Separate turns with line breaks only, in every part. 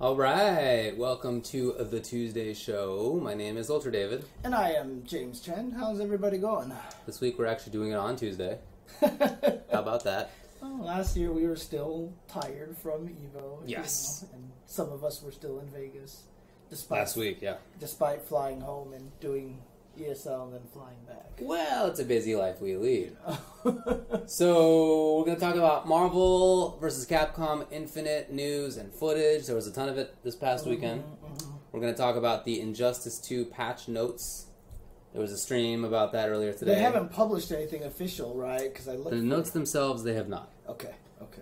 All right, welcome to the Tuesday show. My name is Ultra David.
And I am James Chen. How's everybody going?
This week we're actually doing it on Tuesday. How about that?
Well, last year we were still tired from EVO.
Yes.
And some of us were still in Vegas.
Last week, yeah.
Despite flying home and doing ESL and then flying back.
Well, it's a busy life we lead. So, we're going to talk about Marvel vs. Capcom Infinite news and footage. There was a ton of it this past weekend. We're going to talk about the Injustice 2 patch notes. There was a stream about that earlier today.
They haven't published anything official, right? Because I looked.
The notes themselves, they have not.
Okay.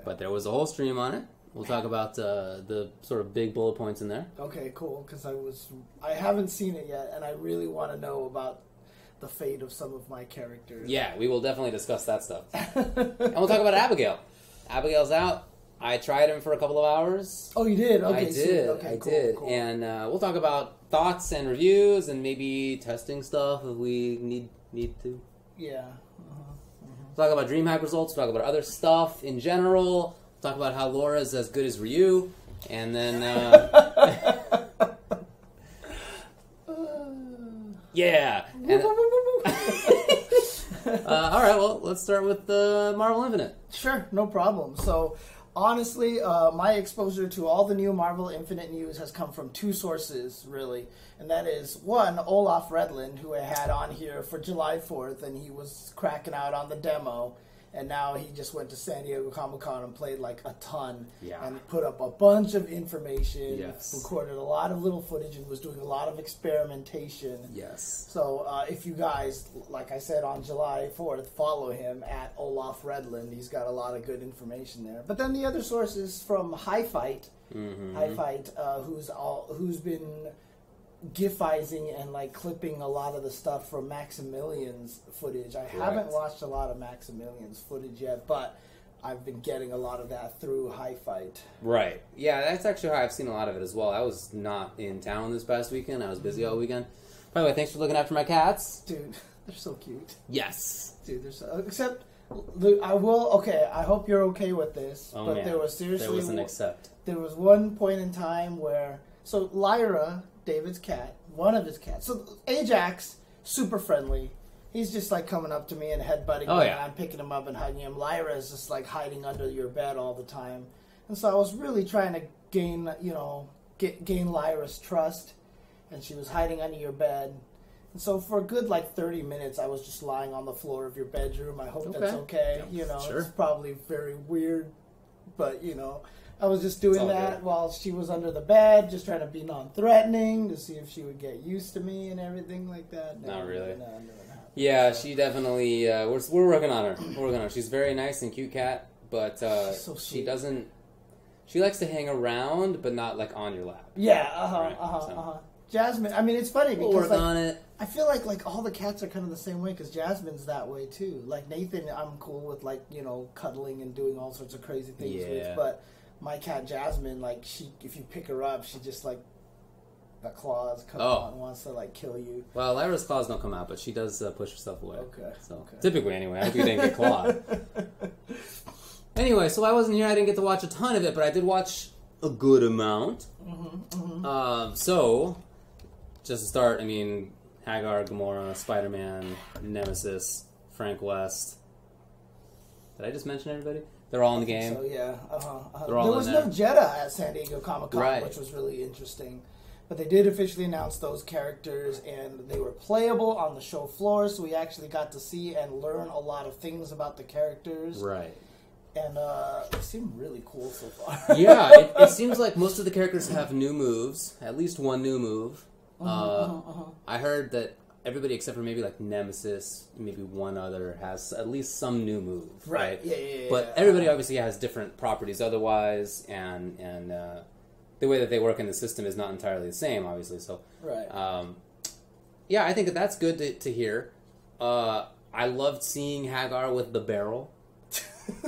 But there was a whole stream on it. We'll talk about the sort of big bullet points in there.
Okay, cool. Because I haven't seen it yet, and I really want to know about the fate of some of my characters.
Yeah, we will definitely discuss that stuff. And we'll talk about Abigail. Abigail's out. I tried him for a couple of hours.
Oh, you did? Okay,
I did.
Okay,
I
cool,
did.
Cool.
And we'll talk about thoughts and reviews and maybe testing stuff if we need to.
Yeah.
We'll talk about DreamHack results. We'll talk about other stuff in general. Talk about how Laura's as good as Ryu, and then yeah. And, all right, well, let's start with Marvel Infinite.
Sure, no problem. So, honestly, my exposure to all the new Marvel Infinite news has come from two sources, really. And that is, one, Olaf Redlin, who I had on here for July 4th, and he was cracking out on the demo. And now he just went to San Diego Comic-Con and played like a ton.
Yeah.
And put up a bunch of information,
Yes.
recorded a lot of little footage, and was doing a lot of experimentation.
Yes.
So if you guys, like I said on July 4th, follow him at Olaf Redlin. He's got a lot of good information there. But then the other source is from High Fight. High Fight, who's been gifizing and like clipping a lot of the stuff from Maximilian's footage. I haven't watched a lot of Maximilian's footage yet, but I've been getting a lot of that through High Fight.
Right. Yeah, that's actually how I've seen a lot of it as well. I was not in town this past weekend. I was busy all weekend. By the way, thanks for looking after my cats.
Dude, they're so cute.
Yes.
Dude, they're so... Except, I hope you're okay with this, but
man.
there was
an except.
There was one point in time where... So, Lyra, David's cat, one of his cats. So, Ajax, super friendly. He's just like coming up to me and headbutting me, and I'm picking him up and hugging him. Lyra is just like hiding under your bed all the time. And so I was really trying to gain Lyra's trust, and she was hiding under your bed. And so for a good like 30 minutes, I was just lying on the floor of your bedroom. I hope that's okay.
Yeah, sure.
It's probably very weird, but I was just doing that
good.
while she was under the bed, just trying to be non-threatening to see if she would get used to me and everything like that.
Not really.
No,
Yeah, she definitely. We're working on her. She's a very nice and cute cat, but
so
she doesn't. She likes to hang around, but not like on your lap.
Yeah. Jasmine. I mean, it's funny because
we'll work on it.
I feel like all the cats are kind of the same way because Jasmine's that way too. Like Nathan, I'm cool with cuddling and doing all sorts of crazy things with, but my cat Jasmine, like if you pick her up, she just like the claws come out and wants to like kill you.
Well, Lyra's claws don't come out, but she does push herself away.
Okay.
Typically, anyway, I hope you didn't get clawed. Anyway, so I wasn't here. I didn't get to watch a ton of it, but I did watch a good amount. So, just to start, I mean, Hagar, Gamora, SpiderMan, Nemesis, Frank West. Did I just mention everybody? They're all in the game.
So yeah,
They're all
there was no Jeddah at San Diego Comic-Con, which was really interesting. But they did officially announce those characters, and they were playable on the show floor, so we actually got to see and learn a lot of things about the characters.
Right.
And they seem really cool so far.
Yeah, it seems like most of the characters have new moves, at least one new move. I heard that everybody except for maybe like Nemesis, maybe one other, has at least some new move. Right?
Yeah.
But everybody obviously has different properties otherwise, and the way that they work in the system is not entirely the same, obviously. So, yeah, I think that's good to hear. I loved seeing Hagar with the barrel.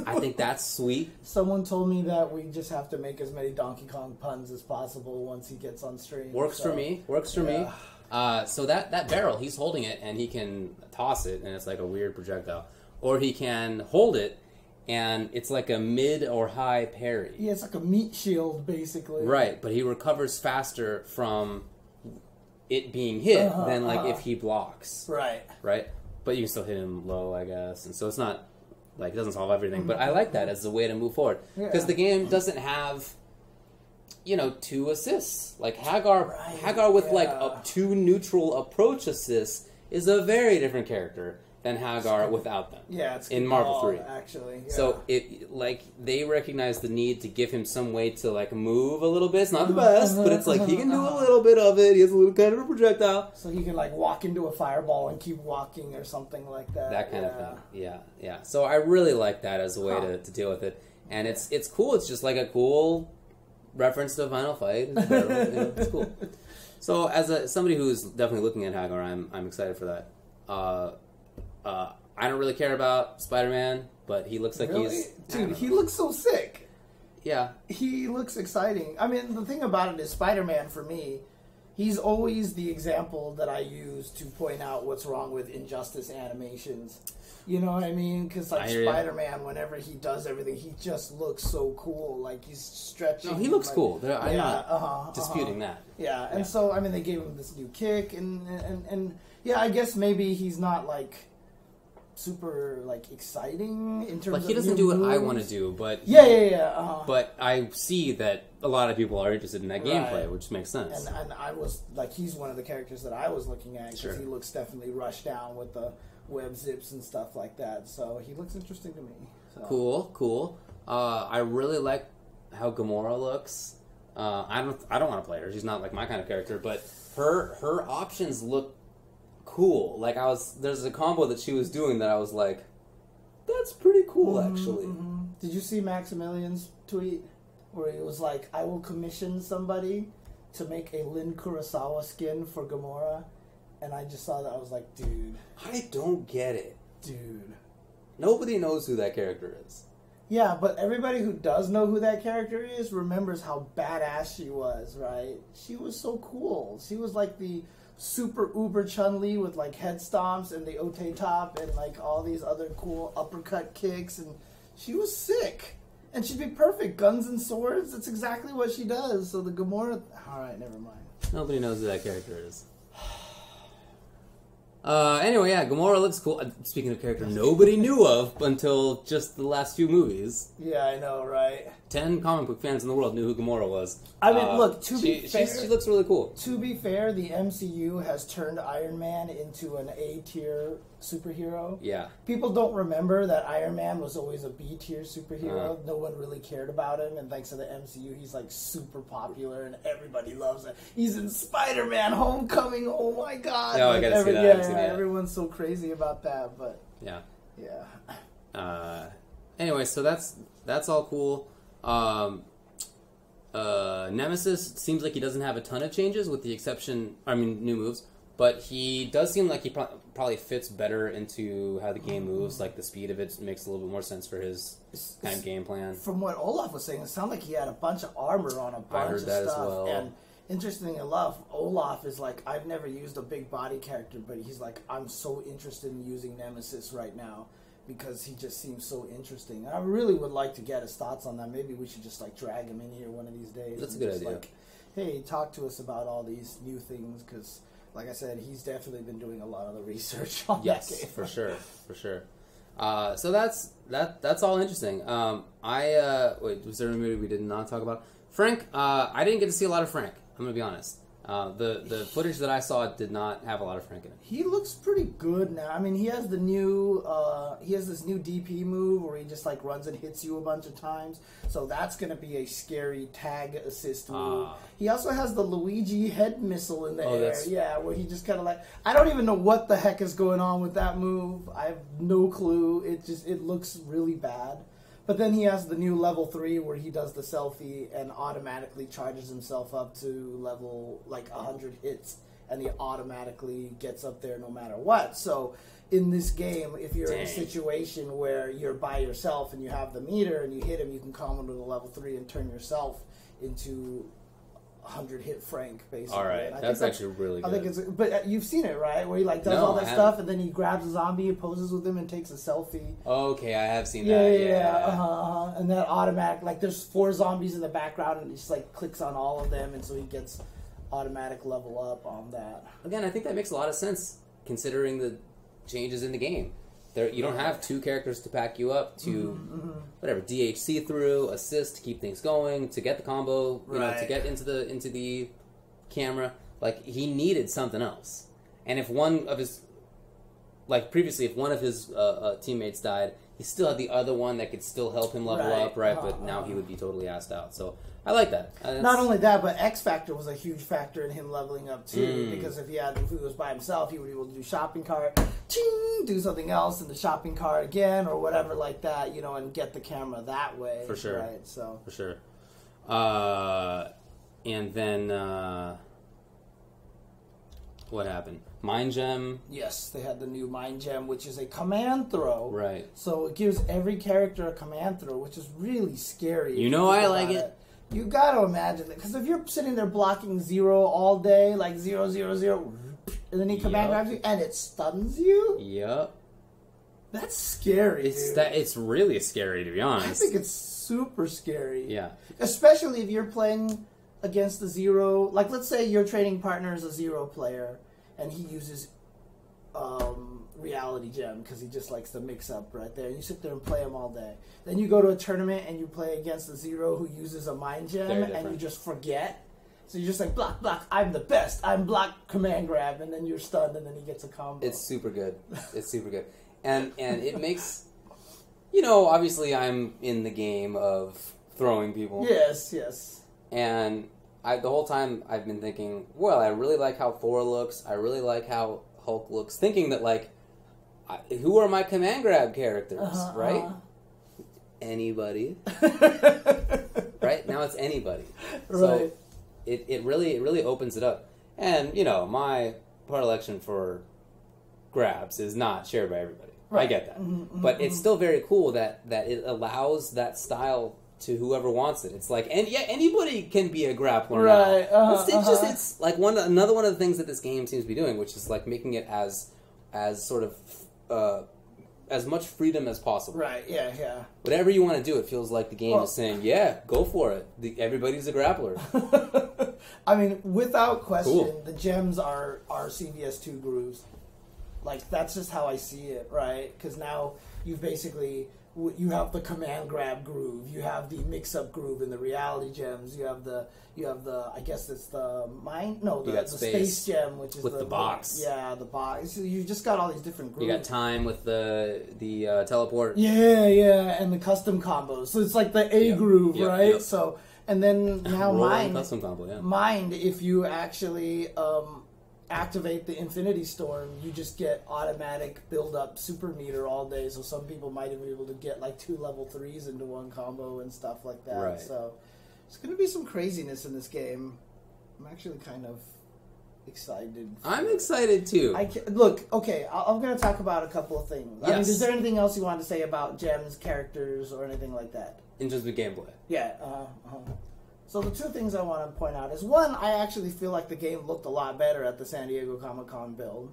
I think that's sweet.
Someone told me that we just have to make as many Donkey Kong puns as possible once he gets on stream.
Works for me. So that barrel, he's holding it, and he can toss it, and it's like a weird projectile. Or he can hold it, and it's like a mid or high parry.
Yeah, it's like a meat shield, basically.
Right, but he recovers faster from it being hit than like if he blocks.
Right.
Right? But you can still hit him low, I guess. And so it's not, like, it doesn't solve everything. But I like that as a way to move forward. Because the game doesn't have, 2 assists. Like, Hagar with, like, a 2 neutral approach assists is a very different character than Hagar without them.
Yeah, it's
in Marvel 3.
Actually. Yeah.
So, they recognize the need to give him some way to, like, move a little bit. It's not the best, but it's like he can do a little bit of it. He has a little kind of a projectile.
So he can, like, walk into a fireball and keep walking or something like that.
That kind of thing. Yeah. So I really like that as a way to deal with it. And it's cool. It's just like a cool reference to Final Fight. It's cool. So as somebody who's definitely looking at Hagar, I'm excited for that. I don't really care about Spider-Man, but he looks like he's...
Dude, he looks so sick.
Yeah.
He looks exciting. I mean, the thing about it is Spider-Man, for me, he's always the example that I use to point out what's wrong with Injustice animations. You know what I mean? Because, like, Spider-Man, whenever he does everything, he just looks so cool. Like, he's stretching.
No, he looks
like,
cool. I'm not disputing that.
Yeah, and so, I mean, they gave him this new kick, and yeah, I guess maybe he's not, like, super, like, exciting in terms of
he doesn't do what I want to do, but... But I see that a lot of people are interested in that gameplay, which makes sense.
And I was, like, he's one of the characters that I was looking at, because he looks definitely rushed down with the web zips and stuff like that, so he looks interesting to me. So.
Cool. I really like how Gamora looks. I don't want to play her. She's not, like, my kind of character, but her options look cool. Like, there's a combo that she was doing that I was like, that's pretty cool, actually.
Did you see Maximilian's tweet where he was like, I will commission somebody to make a Lin Kurosawa skin for Gamora? And I just saw that, I was like, dude.
I don't get it.
Dude.
Nobody knows who that character is.
Yeah, but everybody who does know who that character is remembers how badass she was, right? She was so cool. She was like the super uber Chun-Li with, like, head stomps and the Ote top and, like, all these other cool uppercut kicks, and she was sick. And she'd be perfect. Guns and swords, that's exactly what she does. So the Gamora... Alright, never mind.
Nobody knows who that character is. Anyway, yeah, Gamora looks cool. Speaking of character nobody knew of until just the last few movies.
Yeah, I know, right?
10 comic book fans in the world knew who Gamora was.
I mean, look, to be fair...
She looks really cool.
To be fair, the MCU has turned Iron Man into an A-tier superhero.
Yeah.
People don't remember that Iron Man was always a B-tier superhero. No one really cared about him, and thanks to the MCU, he's, like, super popular, and everybody loves it. He's in Spider-Man Homecoming, oh my god!
Oh,
like,
I gotta see that.
Yeah, everyone's so crazy about that, but...
Yeah. Anyway, so that's all cool. Nemesis seems like he doesn't have a ton of changes, with the exception, new moves, but he does seem like he probably fits better into how the game moves. Like, the speed of it makes a little bit more sense for his kind of game plan.
From what Olaf was saying, it sounded like he had a bunch of armor on a bunch of stuff. I heard that as well. And interesting enough, Olaf is like, I've never used a big body character, but he's like, I'm so interested in using Nemesis right now, because he just seems so interesting. I really would like to get his thoughts on that. Maybe we should just, like, drag him in here one of these days.
That's a good idea.
Like, hey, talk to us about all these new things, because, like I said, he's definitely been doing a lot of the research on that game.
For sure. So that's all interesting. Wait, was there a movie we did not talk about? Frank, I didn't get to see a lot of Frank, I'm going to be honest. The footage that I saw did not have a lot of Frank in it.
He looks pretty good now. I mean, he has this new DP move where he just, like, runs and hits you a bunch of times. So that's going to be a scary tag assist move. He also has the Luigi head missile in the air. Yeah, where he just kind of, like, I don't even know what the heck is going on with that move. I have no clue. It looks really bad. But then he has the new level 3 where he does the selfie and automatically charges himself up to level, like, 100 hits, and he automatically gets up there no matter what. So in this game, if you're in a situation where you're by yourself and you have the meter and you hit him, you can come into the level 3 and turn yourself into 100-hit Frank, basically.
All right, that's actually really good.
I think but you've seen it, right? Where he like does all that stuff, and then he grabs a zombie, poses with him, and takes a selfie.
Okay, I have seen that.
Yeah. And that automatic, like there's 4 zombies in the background, and he just like clicks on all of them, and so he gets automatic level up on that.
Again, I think that makes a lot of sense considering the changes in the game. You don't have 2 characters to pack you up to whatever DHC through, assist to keep things going, to get the combo, you know, to get into the camera. Like he needed something else. And if one of his previously, if one of his teammates died, he still had the other one that could still help him level up, right? But now he would be totally assed out. So I like that.
Not only that, but XFactor was a huge factor in him leveling up too. Because if he was by himself, he would be able to do shopping cart, do something else in the shopping cart again, or whatever like that, you know, and get the camera that way.
For sure,
right? So
for sure. And then what happened? Mind Gem.
Yes, they had the new Mind Gem, which is a command throw.
Right.
So it gives every character a command throw, which is really scary.
You know I like it.
You got to imagine it. Because if you're sitting there blocking 0 all day, like 0, 0, 0, and then he command grabs you, and it stuns you?
Yep.
That's scary, dude.
It's really scary, to be honest.
I think it's super scary.
Yeah.
Especially if you're playing against the 0. Like, let's say your trading partner is a 0 player, and he uses Reality Gem because he just likes to mix up right there. You sit there and play him all day. Then you go to a tournament and you play against the 0 who uses a Mind Gem, and you just forget. So you're just like, block, block, I'm the best. I'm block, command grab, and then you're stunned, and then he gets a combo.
It's super good. It's super good. And it makes, you know, obviously I'm in the game of throwing people.
Yes, yes.
And the whole time I've been thinking, well, I really like how Thor looks. I really like how Hulk looks. Thinking that, like, who are my command grab characters, right? Anybody. Right? Now it's anybody.
Right.
So it really opens it up. And, you know, my predilection for grabs is not shared by everybody. Right. I get that. But it's still very cool that it allows that style to whoever wants it. It's like, and yeah, anybody can be a grappler now. It's like another one of the things that this game seems to be doing, which is like making it as sort of as much freedom as possible.
Right, yeah.
Whatever you want to do, it feels like the game is saying, yeah, go for it. Everybody's a grappler.
I mean, without question, the gems are CVS2 grooves. Like, that's just how I see it, right? Because now you've basically... You have the command grab groove. You have the mix-up groove in the reality gems. You have the I guess it's the mind. No, the space gem, which is
with the box.
Yeah, the box. So you just got all these different grooves.
You got time with the teleport.
Yeah, and the custom combos. So it's like the A groove, right? Yep. So and then now mind
custom combo. Yeah.
Mind, if you actually activate the Infinity Storm, you just get automatic build-up super meter all day, so some people might even be able to get like 2 level 3s into one combo and stuff like that.
Right.
So there's going to be some craziness in this game. I'm actually kind of excited.
I'm excited too.
Look, okay, I'm going to talk about a couple of things.
Yes.
I mean, is there anything else you want to say about gems, characters, or anything like that?
In terms of gameplay?
Yeah, So the 2 things I want to point out is, one, I actually feel like the game looked a lot better at the San Diego Comic-Con build.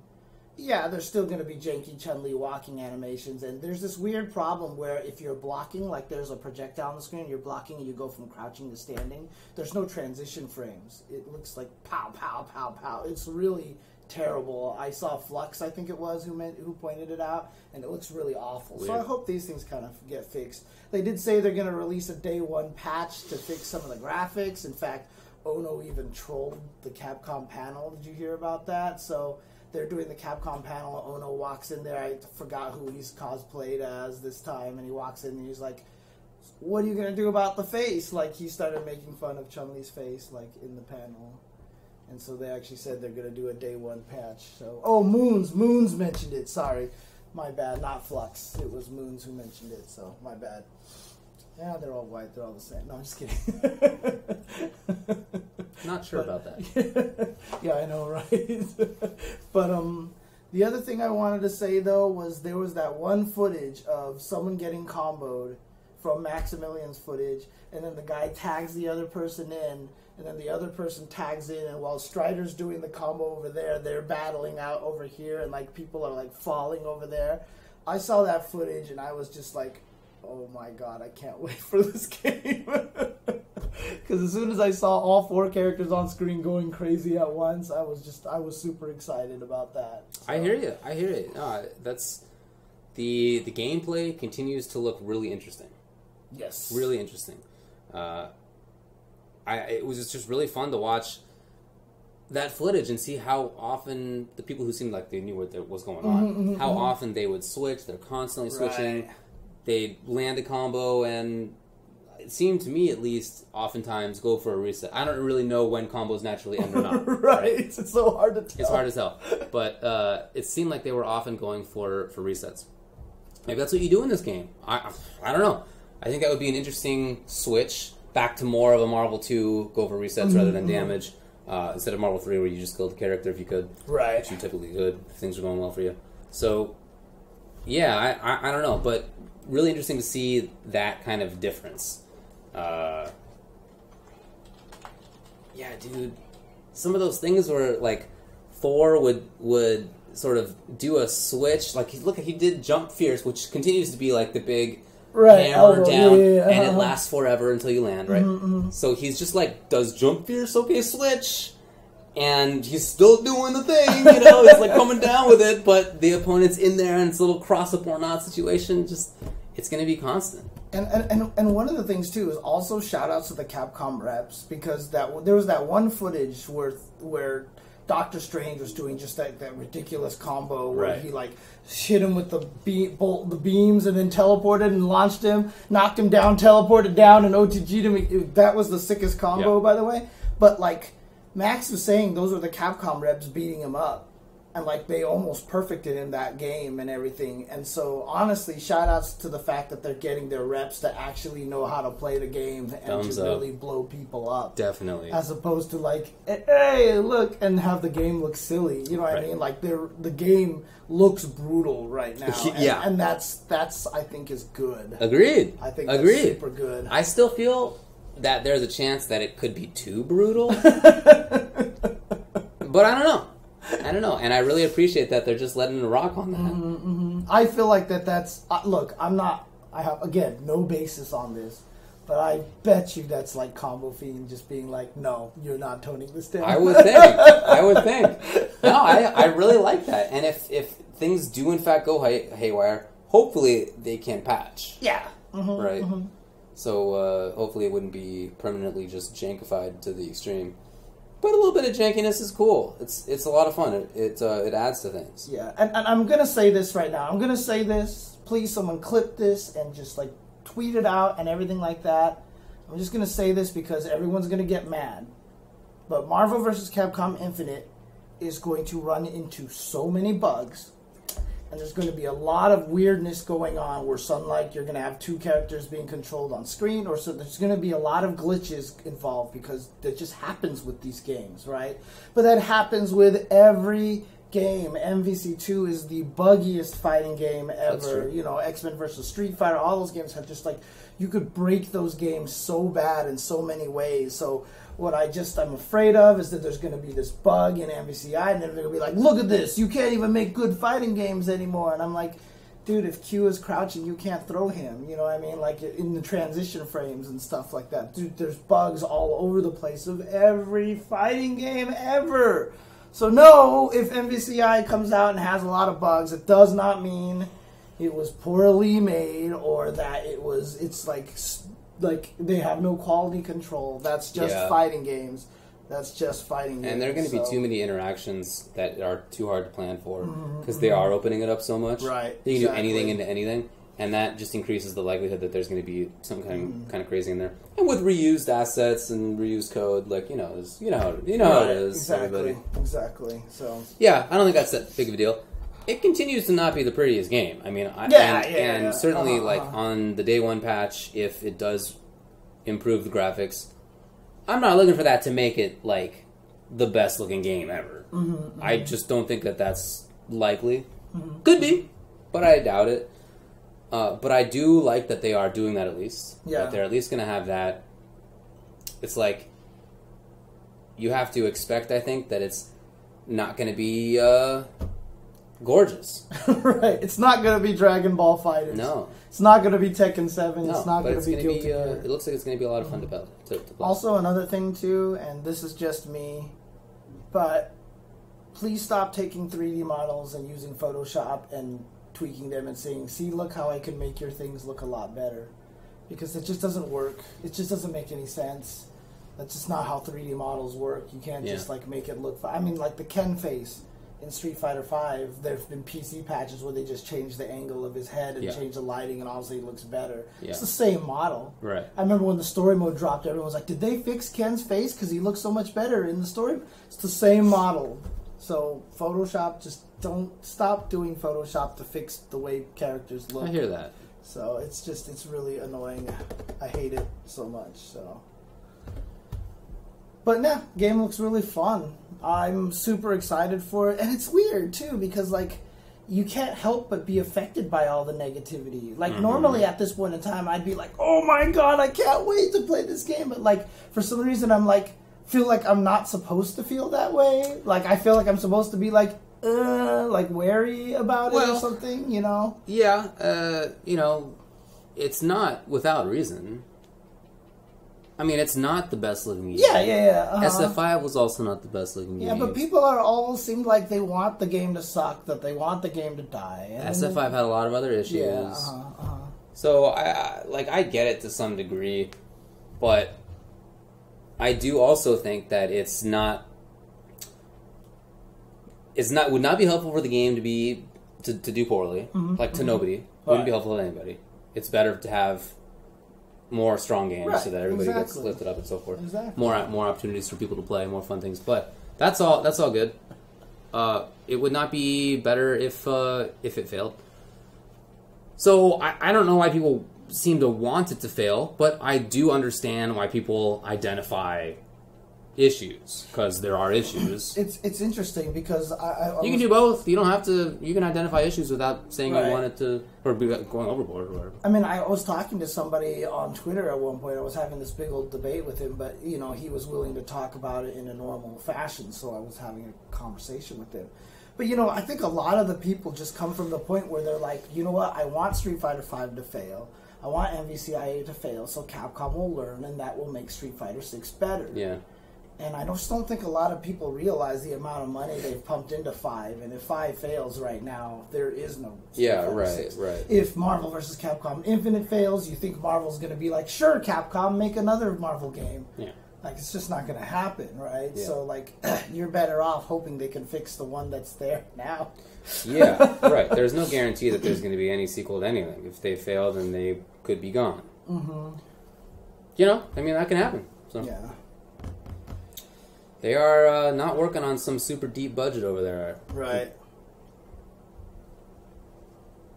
Yeah, there's still going to be janky Chun-Li walking animations, and there's this weird problem where if you're blocking, like there's a projectile on the screen, you're blocking and you go from crouching to standing, there's no transition frames. It looks like pow, pow, pow, pow. It's really terrible. I saw Flux, I think it was, who pointed it out, and it looks really awful. Weird. So I hope these things kind of get fixed. They did say they're going to release a day 1 patch to fix some of the graphics. In fact, Ono even trolled the Capcom panel. Did you hear about that? So they're doing the Capcom panel. Ono walks in there. I forgot who he's cosplayed as this time, and he walks in and he's like, "What are you going to do about the face?" Like, he started making fun of Chun-Li's face, like, in the panel. And so they actually said they're going to do a day 1 patch. So, Moons mentioned it. Sorry. My bad. Not Flux. It was Moons who mentioned it, so my bad. Yeah, they're all white. They're all the same. No, I'm just kidding.
Not sure about that.
Yeah, I know, right? But the other thing I wanted to say, though, was there was that one footage of someone getting comboed from Maximilian's footage, and then the guy tags the other person in, and then the other person tags in, and while Strider's doing the combo over there, they're battling out over here, and like people are like falling over there. I saw that footage, and I was just like, oh my god, I can't wait for this game. Because as soon as I saw all 4 characters on screen going crazy at once, I was super excited about that. So.
I hear you. That's the gameplay continues to look really interesting.
Yes,
really interesting. It was just really fun to watch that footage and see how often the people who seemed like they knew what was going on, how often they would switch. They're constantly switching. Right. They'd land a combo and, it seemed to me at least, oftentimes go for a reset. I don't really know when combos naturally end or not.
Right. It's so hard to tell.
It's hard to tell. But it seemed like they were often going for resets. Maybe that's what you do in this game. I don't know. I think that would be an interesting switch back to more of a Marvel 2, go for resets rather than damage, instead of Marvel 3 where you just killed the character if you could.
Right.
Which you typically could if things are going well for you. So, yeah, I don't know. But really interesting to see that kind of difference. Yeah, dude. Some of those things where, like, Thor would sort of do a switch. Like, he did Jump Fierce, which continues to be, like, the big hammer down, and it lasts forever until you land, right? So he's just, like, does Jump Fierce, okay, switch, and he's still doing the thing, you know? It's, like, coming down with it, but the opponent's in there, and it's a little cross-up or not situation. Just, it's going to be constant.
And one of the things too is also shout outs to the Capcom reps, because there was that one footage where Doctor Strange was doing just that ridiculous combo where he like hit him with the beams and then teleported and launched him, knocked him down, teleported down, and OTG'd him. That was the sickest combo, by the way. But like Max was saying, those were the Capcom reps beating him up. And, like, they almost perfected in that game and everything. And so, honestly, shout-outs to the fact that they're getting their reps to actually know how to play the game and to really blow people up.
Definitely.
As opposed to, like, hey, look, and have the game look silly. You know what I mean? Like, the game looks brutal right now. And that's I think, is good.
Agreed.
I think that's super good.
I still feel that there's a chance that it could be too brutal. But I don't know. And I really appreciate that they're just letting it rock on that.
I feel like that's... look, I have, again, no basis on this, but I bet you that's like Combo Fiend just being like, no, you're not toning this down.
I would think. No, I really like that. And if things do in fact go haywire, hopefully they can patch.
Yeah.
Right? So hopefully it wouldn't be permanently just jankified to the extreme. But a little bit of jankiness is cool. It's a lot of fun. It adds to things.
Yeah, and I'm going to say this right now. I'm going to say this. Please, someone clip this and just, like, tweet it out and everything like that. I'm just going to say this because everyone's going to get mad. But Marvel vs. Capcom Infinite is going to run into so many bugs. And there's going to be a lot of weirdness going on where like you're going to have 2 characters being controlled on screen, or so there's going to be a lot of glitches involved because that just happens with these games, right? But that happens with every game. MVC2 is the buggiest fighting game ever. You know, X-Men vs. Street Fighter, all those games have just like, you could break those games so bad in so many ways. So what I'm afraid of is that there's going to be this bug in MVCI, and then they're going to be like, look at this, you can't even make good fighting games anymore. And I'm like, dude, if Q is crouching, you can't throw him. You know what I mean? Like, in the transition frames and stuff like that. Dude, there's bugs all over the place of every fighting game ever. So no, if MVCI comes out and has a lot of bugs, it does not mean it was poorly made or that it's like they have no quality control. That's just fighting games. That's just fighting games.
And there are going to be too many interactions that are too hard to plan for because they are opening it up so much.
Right.
You can do anything into anything, and that just increases the likelihood that there's going to be some kind of crazy in there. And with reused assets and reused code, like how it is.
Exactly. So
yeah, I don't think that's that big of a deal. It continues to not be the prettiest game. I mean, certainly, like, on the day one patch, if it does improve the graphics, I'm not looking for that to make it, like, the best looking game ever. I just don't think that that's likely. Could be, but I doubt it. But I do like that they are doing that at least.
Yeah.
That they're at least going to have that. It's like, you have to expect, I think, that it's not going to be gorgeous.
Right. It's not going to be Dragon Ball Fighters.
No.
It's not going to be Tekken 7.
No,
it's not going to be Guilty Gear.
It looks like it's going to be a lot of fun to play.
Also, another thing, too, and this is just me, but please stop taking 3D models and using Photoshop and tweaking them and saying, see, look how I can make your things look a lot better. Because it just doesn't work. It just doesn't make any sense. That's just not how 3D models work. You can't just, like, make it look... I mean, like, the Ken face in Street Fighter V, there have been PC patches where they just change the angle of his head and change the lighting, and obviously it looks better. Yeah. It's the same model.
Right.
I remember when the story mode dropped, everyone was like, did they fix Ken's face? Because he looks so much better in the story. It's the same model. So Photoshop, just don't stop doing Photoshop to fix the way characters look.
I hear that.
So it's really annoying. I hate it so much. So, but yeah, game looks really fun. I'm super excited for it, and it's weird too because like you can't help but be affected by all the negativity. Like normally at this point in time, I'd be like, oh my god, I can't wait to play this game. But like for some reason, I'm like. Feel like I'm not supposed to feel that way. Like I feel like I'm supposed to be like wary about it or something, you know?
Yeah, you know, it's not without reason. I mean, it's not the best looking game.
Yeah.
SF5 was also not the best looking game.
Yeah, but people all seem like they want the game to suck, that they want the game to die. And
SF5 had a lot of other issues.
Yeah,
So I get it to some degree, but I do also think that would not be helpful for the game to do poorly, to nobody. Wouldn't be helpful to anybody. It's better to have more strong games so that everybody gets lifted up and so forth.
Exactly.
More opportunities for people to play, more fun things. But that's all good. It would not be better if it failed. So I don't know why people seem to want it to fail, but I do understand why people identify issues, because there are issues.
It's interesting because
you can do both. You don't have to. You can identify issues without saying you want it to or be going overboard or whatever.
I mean, I was talking to somebody on Twitter at one point. I was having this big old debate with him, but you know, he was willing to talk about it in a normal fashion, so I was having a conversation with him. But you know, I think a lot of the people just come from the point where they're like, you know what, I want Street Fighter V to fail. I want MVCIA to fail, so Capcom will learn, and that will make Street Fighter 6 better.
Yeah.
And I just don't think a lot of people realize the amount of money they've pumped into 5. And if 5 fails right now, there is no Street Fighter 6. Right. If Marvel vs. Capcom Infinite fails, you think Marvel's going to be like, sure, Capcom, make another Marvel game.
Yeah.
Like, it's just not going to happen, right?
Yeah.
So, like, you're better off hoping they can fix the one that's there now.
Yeah, right. There's no guarantee that there's going to be any sequel to anything. If they fail, then they could be gone. Mm-hmm. You know, I mean, that can happen. So.
Yeah.
They are not working on some super deep budget over there.
Right.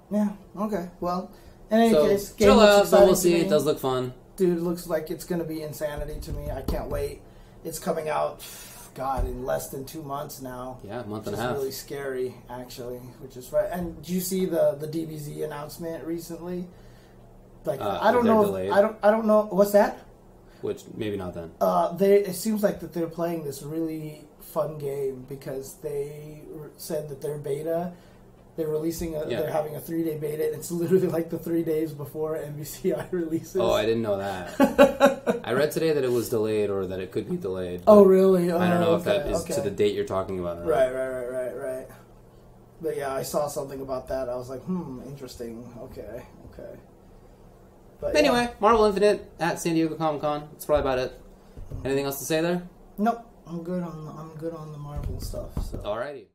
Yeah, okay. Well, in any case, game
chill
looks
out,
exciting
we'll see.
to me.
It does look fun.
Dude, it looks like it's going to be insanity to me. I can't wait. It's coming out, God, in less than 2 months now.
Yeah, a month and a
half.
half.
Which is really scary, actually. Which is right. And did you see the DBZ announcement recently? Like, I don't know. I don't know. What's that?
Which maybe not then.
It seems like that they're playing this really fun game because they said that their beta. They're releasing they're having a 3-day beta, and it's literally like the 3 days before MVCI releases.
Oh, I didn't know that. I read today that it was delayed or that it could be delayed.
Oh, really?
I don't know if that is to the date you're talking about.
Right. But yeah, I saw something about that. I was like, interesting. Okay. But
anyway, Marvel Infinite at San Diego Comic-Con. That's probably about it. Anything else to say there?
Nope. I'm good on the Marvel stuff. So.
Alrighty.